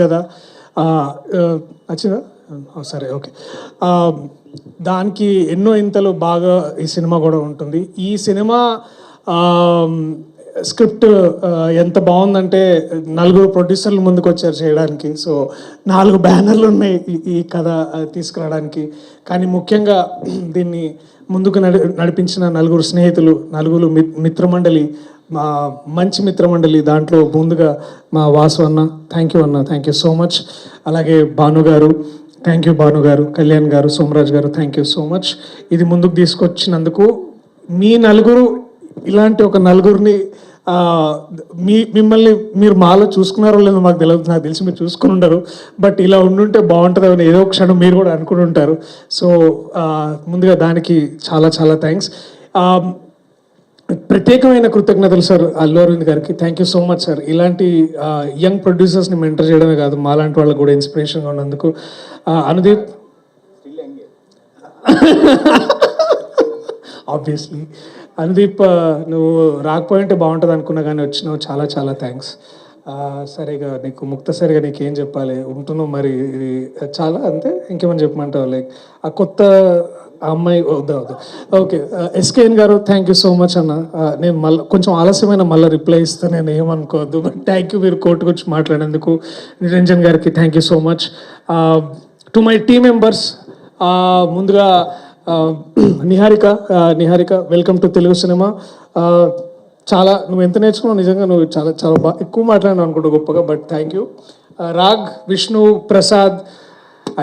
కదా వచ్చిందా సరే ఓకే. దానికి ఎన్నో ఇంతలు బాగా ఈ సినిమా కూడా ఉంటుంది. ఈ సినిమా స్క్రిప్ట్ ఎంత బాగుందంటే 4 ప్రొడ్యూసర్లు ముందుకు వచ్చారు చేయడానికి. సో 4 బ్యానర్లు ఉన్నాయి ఈ కథ తీసుకురావడానికి. కానీ ముఖ్యంగా దీన్ని ముందుకు నడిపించిన 4 స్నేహితులు, 4 మిత్రమండలి, మా మంచి మిత్రమండలి. దాంట్లో ముందుగా మా వాసు అన్న, థ్యాంక్ యూ అన్న, థ్యాంక్ యూ సో మచ్. అలాగే భాను గారు, థ్యాంక్ యూ భాను గారు. కళ్యాణ్ గారు, సోమరాజ్ గారు, థ్యాంక్ యూ సో మచ్. ఇది ముందుకు తీసుకొచ్చినందుకు. మీ 4 ఇలాంటి ఒక 4ని మిమ్మల్ని మీరు మాలో చూసుకున్నారో లేదో మాకు తెలియదు, నాకు తెలిసి మీరు చూసుకుని ఉండరు. బట్ ఇలా ఉండుంటే బాగుంటుంది అని ఏదో ఒక క్షణం మీరు కూడా అనుకుని ఉంటారు. సో ముందుగా దానికి చాలా చాలా థ్యాంక్స్. ప్రత్యేకమైన కృతజ్ఞతలు సార్ అల్లు అరవింద్ గారికి. Thank you so much sir. ఇలాంటి యంగ్ ప్రొడ్యూసర్స్ని మెంటర్ చేయడమే కాదు, మాలాంటి వాళ్ళకు కూడా ఇన్స్పిరేషన్గా ఉన్నందుకు. అనుదీప్ ఆబ్వియస్లీ అనుదీప్, నువ్వు రాకపోయింటే బాగుంటుంది అనుకున్నా కానీ వచ్చినావు, చాలా చాలా థ్యాంక్స్. సరిగా నీకు ముక్తసరిగా నీకేం చెప్పాలి, ఉంటున్నావు మరి చాలా, అంతే. ఇంకేమని చెప్పమంటావు? లైక్ ఆ కొత్త అమ్మాయి వద్దా? ఓకే. ఎస్కేఎన్ గారు, థ్యాంక్ యూ సో మచ్ అన్న. నేను మళ్ళీ కొంచెం ఆలస్యమైన మళ్ళీ రిప్లై ఇస్తాను, నేను ఏమనుకోవద్దు. బట్ థ్యాంక్ యూ మీరు కోర్టుకు వచ్చి మాట్లాడేందుకు. నిరంజన్ గారికి thank you so much. To my team members, ముందుగా Niharika welcome to Telugu cinema. చాలా నువ్వు ఎంత నేర్చుకున్నావు నిజంగా, నువ్వు చాలా చాలా బాగా ఎక్కువ మాట్లాడినావు అనుకుంటా గొప్పగా, but thank you. Raag, Vishnu, Prasad,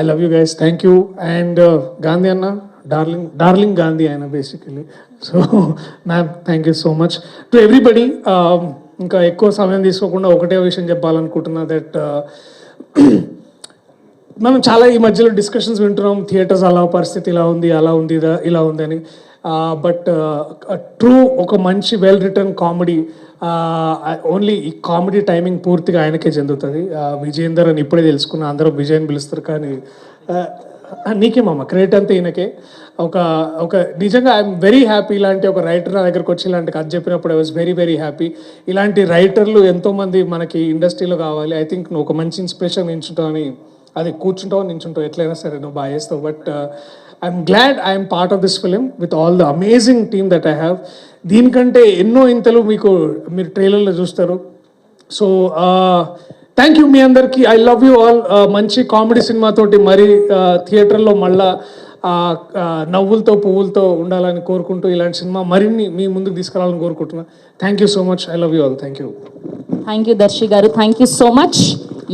I love you guys, thank you. And Gandhi అన్న, డార్లింగ్ గాంధీ ఆయన basically. So ma'am, thank you so much to everybody. ఇంకా ఎక్కువ సమయం తీసుకోకుండా ఒకటే విషయం చెప్పాలనుకుంటున్నా, దట్ మనం చాలా ఈ మధ్యలో డిస్కషన్స్ వింటున్నాం, థియేటర్స్ అలా పరిస్థితి ఇలా ఉంది, అలా ఉంది, ఇలా ఉంది అని. బట్ ట్రూ ఒక మంచి వెల్ రిటర్న్ కామెడీ, ఓన్లీ ఈ కామెడీ టైమింగ్ పూర్తిగా ఆయనకే చెందుతుంది. విజయేందర్ అని ఇప్పుడే తెలుసుకున్నా, అందరూ విజయ్ అని పిలుస్తారు, కానీ నీకేమమ్మ క్రెడిట్ అంతా ఈయనకే. ఒక నిజంగా ఐఎమ్ వెరీ హ్యాపీ. ఇలాంటి ఒక రైటర్ నా దగ్గరకు వచ్చి ఇలాంటి కథ చెప్పినప్పుడు I was very very happy. ఇలాంటి రైటర్లు ఎంతోమంది మనకి ఇండస్ట్రీలో కావాలి. ఐ థింక్ నువ్వు ఒక మంచి ఇన్స్పిరేషన్ నించుంటావని, అది కూర్చుంటావు నించుంటావు ఎట్లయినా సరే నువ్వు బాగా చేస్తావు. But I'm glad I'm part of this film with all the amazing team that I have. దీనికంటే ఎన్నో ఇంతలు మీరు ట్రైలర్లో చూస్తారు. సో థ్యాంక్ యూ మీ అందరికీ. I love you all. మంచి కామెడీ సినిమాతోటి మరి థియేటర్లో మళ్ళా నవ్వులతో పువ్వులతో ఉండాలని కోరుకుంటూ, ఇలాంటి సినిమా మరిన్ని మీ ముందుకు తీసుకురావాలని కోరుకుంటున్నా. Thank you so much. I love you all. Thank you. Thank you Darshi గారు, thank you so much.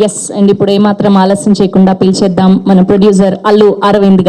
Yes, and ఇప్పుడు ఏమాత్రం ఆలస్యం చేయకుండా పిలిచేద్దాం మన ప్రొడ్యూసర్ అల్లు అరవింద్ గారు.